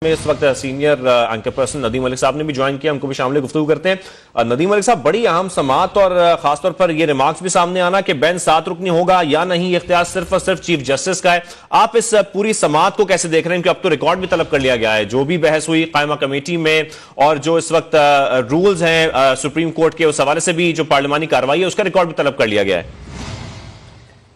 میں اس وقت senior anchor person Nadeem ملک صاحب نے بھی جوائن کیا، ان کو بھی شامل گفتگو کرتے ہیں۔ ندیم ملک صاحب، بڑی اہم سماعت اور خاص طور پر یہ ریمارکس بھی سامنے آنا کہ بینچ 7 رکنی ہوگا یا نہیں، یہ اختیار صرف اور صرف چیف جسٹس کا ہے۔ آپ اس پوری سماعت کو کیسے دیکھ رہے ہیں کہ اب تو ریکارڈ بھی طلب کر لیا گیا ہے، جو بھی بحث ہوئی قائمہ کمیٹی میں اور جو اس وقت رولز ہیں سپریم کورٹ کے، اس حوالے سے بھی جو پارلیمانی کارروائی ہے اس کا ریکارڈ بھی طلب کر لیا گیا ہے۔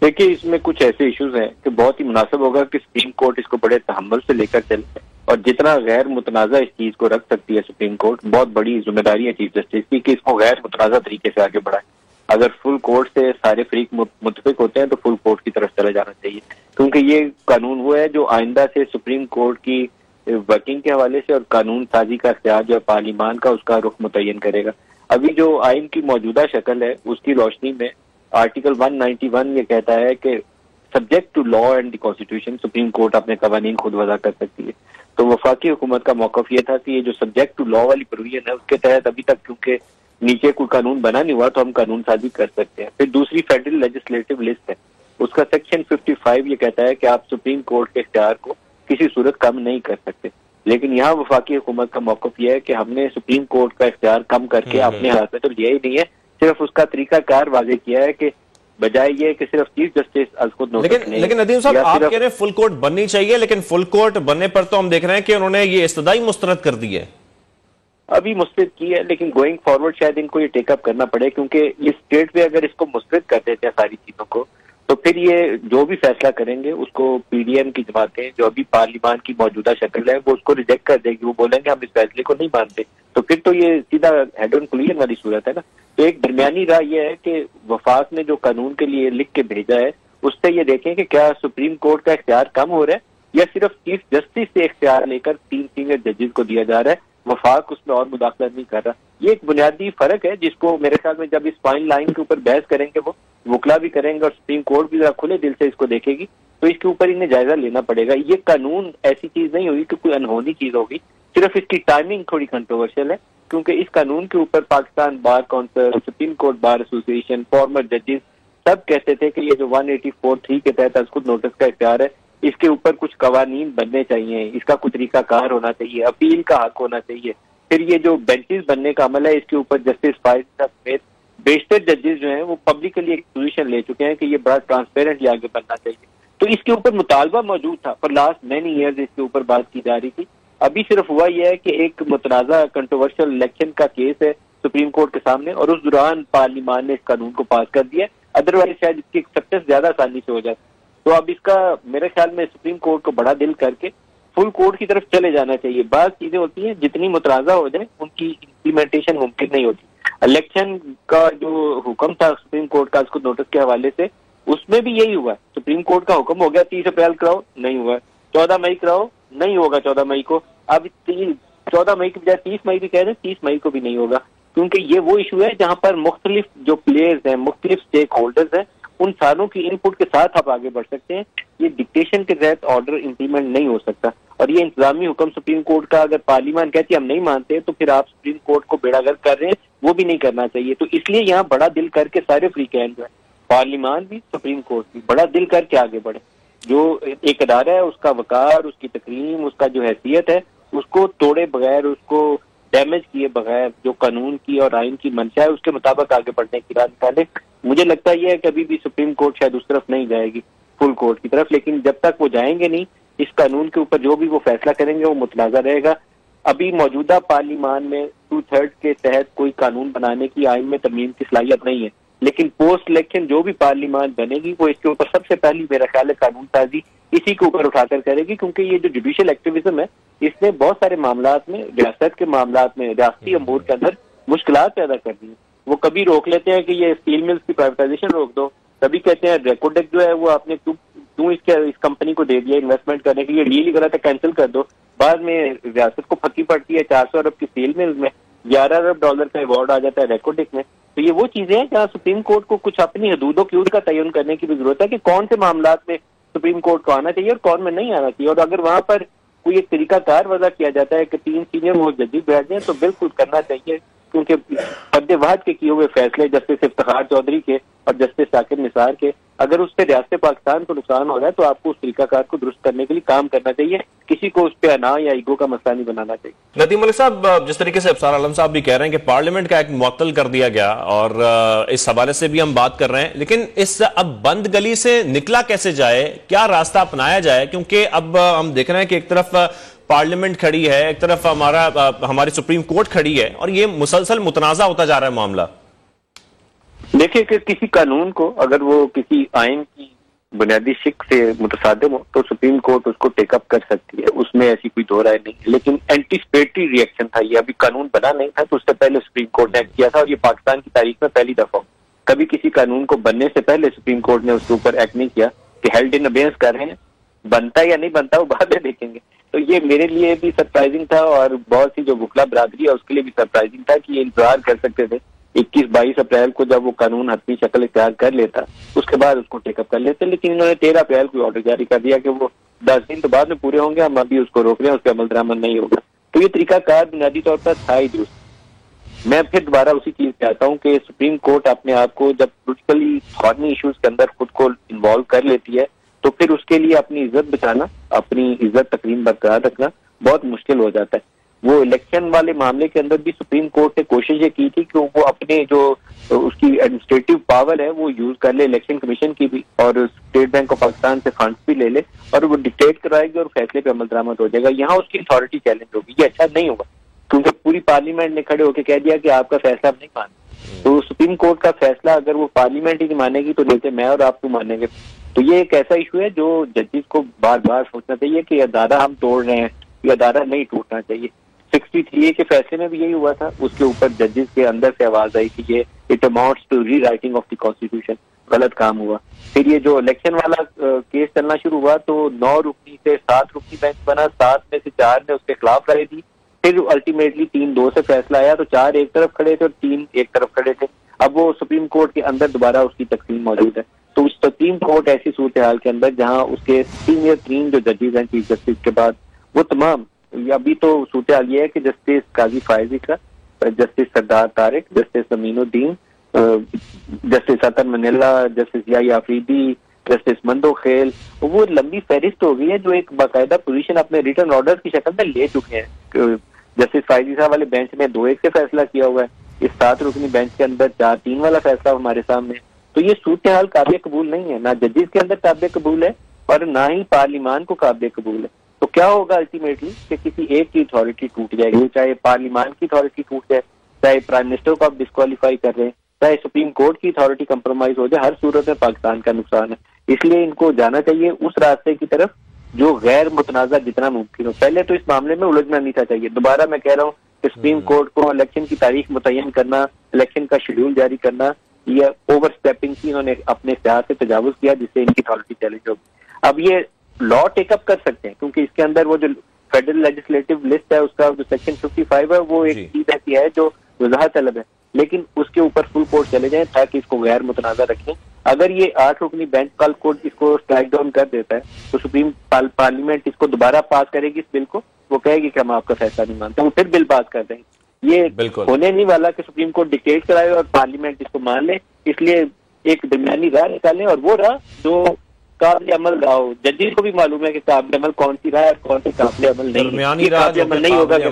دیکھیے، اس میں کچھ ایسے ایشوز ہیں کہ بہت ہی مناسب ہوگا کہ سپریم کورٹ اس کو بڑے تحمل سے لے کر چلے، اور جتنا غیر متنازع اس چیز کو رکھ سکتی ہے سپریم کورٹ، بہت بڑی ذمہ داری ہے چیف جسٹس کی کہ اس کو غیر متنازع طریقے سے آگے بڑھائے۔ اگر فل کورٹ سے سارے فریق متفق ہوتے ہیں تو فل کورٹ کی طرف چلا جانا چاہیے، کیونکہ یہ قانون وہ ہے جو آئندہ سے سپریم کورٹ کی ورکنگ کے حوالے سے اور قانون سازی کا اختیار جو ہے پارلیمان کا، اس کا رخ متعین کرے گا۔ ابھی جو آئین کی موجودہ شکل ہے اس کی روشنی میں آرٹیکل 191 یہ کہتا ہے کہ subject to law and the constitution supreme court اپنے قوانین خود وضع کر سکتی ہے۔ تو وفاقی حکومت کا موقف یہ تھا کہ یہ جو سبجیکٹ ٹو لا والی پروویژن ہے اس کے تحت ابھی تک کیونکہ نیچے کوئی قانون بنا نہیں ہوا تو ہم قانون سازی کر سکتے ہیں۔ پھر دوسری فیڈرل لیجسلیٹو لسٹ ہے، اس کا سیکشن 55 یہ کہتا ہے کہ آپ سپریم کورٹ کے اختیار کو کسی صورت کم نہیں کر سکتے، لیکن یہاں وفاقی حکومت کا موقف یہ ہے کہ ہم نے سپریم کورٹ کا اختیار کم کر کے اپنے ہاتھ میں تو لیا ہی نہیں ہے، صرف اس کا طریقہ کار واضح کیا ہے کہ بجائے یہ کہ صرف چیف جسٹس از خود نوٹس نہیں۔ لیکن ندیم صاحب، آپ کہہ رہے ہیں فل کورٹ بننی چاہیے، لیکن فل کورٹ بننے پر تو ہم دیکھ رہے ہیں کہ انہوں نے یہ استدعائی مسترد کر دی ہے۔ ابھی مسترد کی ہے، لیکن گوئنگ فارورڈ شاید ان کو یہ ٹیک اپ کرنا پڑے، کیونکہ یہ اسٹیٹ پہ اگر اس کو مسترد کر دیتے ہیں ساری چیزوں کو تو پھر یہ جو بھی فیصلہ کریں گے اس کو پی ڈی ایم کی جماعتیں جو ابھی پارلیمان کی موجودہ شکل ہے وہ اس کو ریجیکٹ کر دے گی، وہ بولیں گے ہم اس فیصلے کو نہیں مانتے، تو پھر تو یہ سیدھا ہیڈ آن کولیجن والی صورت ہے نا۔ تو ایک درمیانی راہ یہ ہے کہ وفاق نے جو قانون کے لیے لکھ کے بھیجا ہے اس سے یہ دیکھیں کہ کیا سپریم کورٹ کا اختیار کم ہو رہا ہے یا صرف چیف جسٹس سے اختیار لے کر 3 سینئر ججز کو دیا جا رہا ہے، وفاق اس میں اور مداخلت نہیں کر رہا۔ یہ ایک بنیادی فرق ہے جس کو میرے خیال میں جب اس فائن لائن کے اوپر بحث کریں گے وہ وکلا بھی کریں گے اور سپریم کورٹ بھی ذرا کھلے دل سے اس کو دیکھے گی تو اس کے اوپر انہیں جائزہ لینا پڑے گا۔ یہ قانون ایسی چیز نہیں ہوگی کہ کوئی انہونی چیز ہوگی، صرف اس کی ٹائمنگ تھوڑی کنٹروورشل ہے، کیونکہ اس قانون کے اوپر Pakistan bar council, supreme court bar ایسوسی ایشن، فارمر ججز سب کہتے تھے کہ یہ جو 184(3) کے تحت از خود نوٹس کا اختیار ہے اس کے اوپر کچھ قوانین بننے چاہیے، اس کا کچھ طریقہ کار ہونا چاہیے، اپیل کا حق ہونا چاہیے۔ پھر یہ جو بینچز بننے کا عمل ہے اس کے اوپر جسٹس فائز صاحب سمیت بیشتر ججز جو ہیں وہ پبلکلی ایک پوزیشن لے چکے ہیں کہ یہ بڑا ٹرانسپیرنٹلی آگے بننا چاہیے، تو اس کے اوپر مطالبہ موجود تھا پر لاسٹ مینی ایئرز اس کے اوپر بات کی جا رہی تھی۔ ابھی صرف ہوا یہ ہے کہ ایک متنازع کنٹروورشل الیکشن کا کیس ہے سپریم کورٹ کے سامنے اور اس دوران پارلیمان نے اس قانون کو پاس کر دیا، ادروائز شاید اس کی ایکسیپٹنس زیادہ آسانی سے ہو جاتی۔ تو اب اس کا میرے خیال میں سپریم کورٹ کو بڑا دل کر کے فل کورٹ کی طرف چلے جانا چاہیے۔ بعض چیزیں ہوتی ہیں جتنی متنازع ہو جائیں ان کی امپلیمنٹیشن ممکن نہیں ہوتی۔ الیکشن کا جو حکم تھا سپریم کورٹ کا اس کو نوٹس کے حوالے سے اس میں بھی یہی ہوا، سپریم کورٹ کا حکم ہو گیا 30 اپریل کراؤ، نہیں ہوا، 14 مئی کراؤ، نہیں ہوگا 14 مئی کو، اب 14 مئی کی بجائے 30 مئی بھی کہہ دیں، 30 مئی کو بھی نہیں ہوگا، کیونکہ یہ وہ ایشو ہے جہاں پر مختلف جو پلیئرز ہیں، مختلف اسٹیک ہولڈرز ہیں، ان ساروں کی ان پٹ کے ساتھ آپ آگے بڑھ سکتے ہیں۔ یہ ڈکٹیشن کے تحت آرڈر امپلیمنٹ نہیں ہو سکتا، اور یہ انتظامی حکم سپریم کورٹ کا اگر پارلیمان کہتی ہے ہم نہیں مانتے تو پھر آپ سپریم کورٹ کو بیڑا گرد کر رہے ہیں، وہ بھی نہیں کرنا چاہیے۔ تو اس لیے یہاں بڑا دل کر کے سارے فریقین جو ہے پارلیمان بھی سپریم کورٹ بھی بڑا دل کر کے آگے بڑھے۔ جو ایک ادارہ ہے اس کا وقار، اس کی تکریم، اس کا جو حیثیت ہے اس کو توڑے بغیر، اس کو ڈیمیج کیے بغیر جو قانون کی اور آئین کی منشا ہے اس کے مطابق آگے بڑھنے کی راہ نکالے۔ مجھے لگتا یہ ہے کہ ابھی بھی سپریم کورٹ شاید اس طرف نہیں جائے گی، فل کورٹ کی طرف، لیکن جب تک وہ جائیں گے نہیں اس قانون کے اوپر جو بھی وہ فیصلہ کریں گے وہ متنازع رہے گا۔ ابھی موجودہ پارلیمان میں 2/3 کے تحت کوئی قانون بنانے کی آئین میں ترمیم کی صلاحیت نہیں ہے، لیکن پوسٹ الیکشن جو بھی پارلیمان بنے گی وہ اس کے اوپر سب سے پہلی میرا خیال ہے قانون سازی اسی کے اوپر اٹھا کر کرے گی، کیونکہ یہ جو جوڈیشل ایکٹیویزم ہے اس نے بہت سارے معاملات میں، ریاست کے معاملات میں، ریاستی امور کے اندر مشکلات پیدا کر دی ہیں۔ وہ کبھی روک لیتے ہیں کہ یہ اسٹیل ملز کی پرائیویٹائزیشن روک دو، کبھی کہتے ہیں ریکوڈیک جو ہے وہ آپ نے کیوں اس کمپنی کو دے دیا انویسٹمنٹ کرنے کے لیے، ڈیل ہی غلط ہے کینسل کر دو۔ بعد میں ریاست کو پھکی پڑتی ہے 400 ارب کی اسٹیل ملز میں، 11 ارب ڈالر کا ایوارڈ آ جاتا ہے ریکوڈیک میں۔ تو یہ وہ چیزیں ہیں جہاں سپریم کورٹ کو کچھ اپنی حدود و قیود کا تعین کرنے کی بھی ضرورت ہے کہ کون سے معاملات میں سپریم کورٹ کو آنا چاہیے اور کون میں نہیں آنا چاہیے، اور اگر وہاں پر کوئی ایک طریقہ کار وضع کیا جاتا ہے کہ 3 سینئر وہ ججز بیٹھ جائیں تو بالکل کرنا چاہیے۔ کیونکہ فرد واحد کے کیے ہوئے فیصلے جسٹس افتخار چودھری کے اور جسٹس ثاقب نثار کے، اگر اس سے ریاست پاکستان کو نقصان ہو رہا ہے تو آپ کو اس طریقہ کار کو درست کرنے کے لیے کام کرنا چاہیے، کسی کو اس پہ انا یا ایگو کا مسئلہ نہیں بنانا چاہیے۔ ندیم ملک صاحب، جس طریقے سے ابصار عالم صاحب بھی کہہ رہے ہیں کہ پارلیمنٹ کا ایک معطل کر دیا گیا، اور اس حوالے سے بھی ہم بات کر رہے ہیں، لیکن اس اب بند گلی سے نکلا کیسے جائے، کیا راستہ اپنایا جائے؟ کیونکہ اب ہم دیکھ رہے ہیں کہ ایک طرف پارلیمنٹ کھڑی ہے، ایک طرف ہماری سپریم کورٹ کھڑی ہے، اور یہ مسلسل متنازع ہوتا جا رہا ہے معاملہ۔ دیکھیں کہ کسی قانون کو اگر وہ کسی آئین کی بنیادی شق سے متصادم ہو تو سپریم کورٹ اس کو ٹیک اپ کر سکتی ہے، اس میں ایسی کوئی دو رائے نہیں ہے، لیکن اینٹیسپیٹری ری ایکشن تھا، یہ ابھی قانون بنا نہیں تھا تو اس سے پہلے سپریم کورٹ نے ایکٹ کیا تھا، اور یہ پاکستان کی تاریخ میں پہلی دفعہ کبھی کسی قانون کو بننے سے پہلے سپریم کورٹ نے اس کے اوپر ایکٹ نہیں کیا کہ ہیلڈ ان ابیئنس کر رہے ہیں، بنتا ہے یا نہیں بنتا وہ بعد میں دیکھیں گے۔ تو یہ میرے لیے بھی سرپرائزنگ تھا، اور بہت سی جو وکلا برادری ہے اس کے لیے بھی سرپرائزنگ تھا کہ یہ انتظار کر سکتے تھے 21-22 اپریل کو جب وہ قانون حتمی شکل اختیار کر لیتا اس کے بعد اس کو ٹیک اپ کر لیتے، لیکن انہوں نے 13 اپریل کو آرڈر جاری کر دیا کہ وہ 10 دن تو بعد میں پورے ہوں گے، ہم ابھی اس کو روک رہے ہیں، اس پہ عمل درآمد نہیں ہوگا۔ تو یہ طریقہ کار بنیادی طور پر تھا ہی درست۔ میں پھر دوبارہ اسی چیز پہ آتا ہوں کہ سپریم کورٹ اپنے آپ کو جب پولیٹیکلی قانونی ایشوز کے اندر خود کو انوالو کر لیتی ہے تو پھر اس کے لیے اپنی عزت بچانا، اپنی عزت تقریم برقرار رکھنا بہت مشکل ہو جاتا ہے۔ وہ الیکشن والے معاملے کے اندر بھی سپریم کورٹ نے کوشش یہ کی تھی کہ وہ اپنے جو اس کی ایڈمنسٹریٹو پاور ہے وہ یوز کر لے، الیکشن کمیشن کی بھی، اور اسٹیٹ بینک آف پاکستان سے فنڈز بھی لے لے، اور وہ ڈکٹیٹ کروائے گی اور فیصلے پہ عمل درآمد ہو جائے گا۔ یہاں اس کی اتھارٹی چیلنج ہوگی، یہ اچھا نہیں ہوگا کیونکہ پوری پارلیمنٹ نے کھڑے ہو کے کہہ دیا کہ آپ کا فیصلہ ہم نہیں مانتے، تو سپریم کورٹ کا فیصلہ اگر وہ پارلیمنٹ ہی نہیں مانے گی تو جیسے میں اور آپ کو مانیں گے۔ تو یہ ایک ایسا ایشو ہے جو ججز کو بار بار سوچنا چاہیے کہ ادارہ ہم توڑ رہے ہیں، یہ ادارہ نہیں ٹوٹنا چاہیے۔ 63A کے فیصلے میں بھی یہی ہوا تھا، اس کے اوپر ججز کے اندر سے آواز آئی کہ یہ it amounts to rewriting of the constitution, غلط کام ہوا۔ پھر یہ جو الیکشن والا کیس چلنا شروع ہوا تو 9 رکنی سے 7 رکنی بینچ بنا، 7 میں سے 4 نے اس کے خلاف رائے دی، پھر الٹیمیٹلی 3-2 سے فیصلہ آیا تو 4 ایک طرف کھڑے تھے اور 3 ایک طرف کھڑے تھے۔ اب وہ سپریم کورٹ کے اندر دوبارہ اس کی تقسیم موجود ہے، تو اس سپریم کورٹ ایسی صورتحال کے اندر جہاں اس کے سینئر 3 جو ججز ہیں چیف جسٹس کے بعد وہ تمام، ابھی تو صورتحال یہ ہے کہ جسٹس قاضی فائز اقرا، جسٹس سردار طارق، جسٹس امین الدین، جسٹس عطر منیلا، جسٹس یحییٰ آفریدی، جسٹس مندو خیل، وہ لمبی فہرست ہو گئی ہے جو ایک باقاعدہ پوزیشن اپنے ریٹرن آرڈر کی شکل میں لے چکے ہیں۔ جسٹس فائزی صاحب والے بینچ نے 2-1 سے فیصلہ کیا ہوا ہے، اس 7 رکنی بینچ کے اندر 4-3 والا فیصلہ ہمارے سامنے ہے۔ تو یہ صورتحال قابل قبول نہیں ہے، نہ ججز کے اندر قابل قبول ہے اور نہ ہی پارلیمان کو قابل قبول ہے۔ تو کیا ہوگا الٹیمیٹلی کہ کسی ایک کی اتھارٹی ٹوٹ جائے گی، چاہے پارلیمان کی اتھارٹی ٹوٹ جائے، چاہے پرائم منسٹر کو آپ ڈسکوالیفائی کر رہے ہیں، چاہے سپریم کورٹ کی اتھارٹی کمپرومائز ہو جائے، ہر صورت میں پاکستان کا نقصان ہے۔ اس لیے ان کو جانا چاہیے اس راستے کی طرف جو غیر متنازع جتنا ممکن ہو۔ پہلے تو اس معاملے میں الجھنا نہیں تھا چاہیے۔ دوبارہ میں کہہ رہا ہوں کہ سپریم کورٹ کو الیکشن کی تاریخ متعین کرنا، الیکشن کا شیڈول جاری کرنا، یہ اوور اسٹیپنگ کی انہوں نے اپنے اختیار سے تجاوز کیا جس سے ان کی اتھارٹی چیلنج ہوگی۔ اب یہ لا ٹیک اپ کر سکتے ہیں کیونکہ اس کے اندر وہ جو فیڈرل لیجسلیٹو لسٹ ہے اس کا جو سیکشن 55 ہے وہ ایک چیز ایسی ہے جو وضاحت طلب ہے، لیکن اس کے اوپر فل کورٹ چلے جائیں تاکہ اس کو غیر متنازع رکھیں۔ اگر یہ 8 رکنی بینچ کل کوڈ اس کو اسٹرائک ڈاؤن کر دیتا ہے تو سپریم پارلیمنٹ اس کو دوبارہ پاس کرے گی، اس بل کو وہ کہے گی کہ ہم آپ کا فیصلہ نہیں مانتے، وہ پھر بل پاس کر دیں گے۔ یہ ہونے نہیں والا کہ سپریم کورٹ ڈکٹیٹ کرائے اور پارلیمنٹ اس کو مان لے، اس لیے ایک درمیانی راہ نکالیں، اور وہ راہ جو قابل عمل رہا ہو۔ ججز کو بھی معلوم ہے کہ قابل عمل کون سی راہ ہے اور کون سی قابل عمل نہیں ہے، درمیانی راہ قابل عمل نہیں ہوگا کہ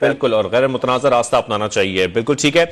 بالکل، اور غیر متنازع راستہ اپنانا چاہیے۔ بالکل ٹھیک ہے۔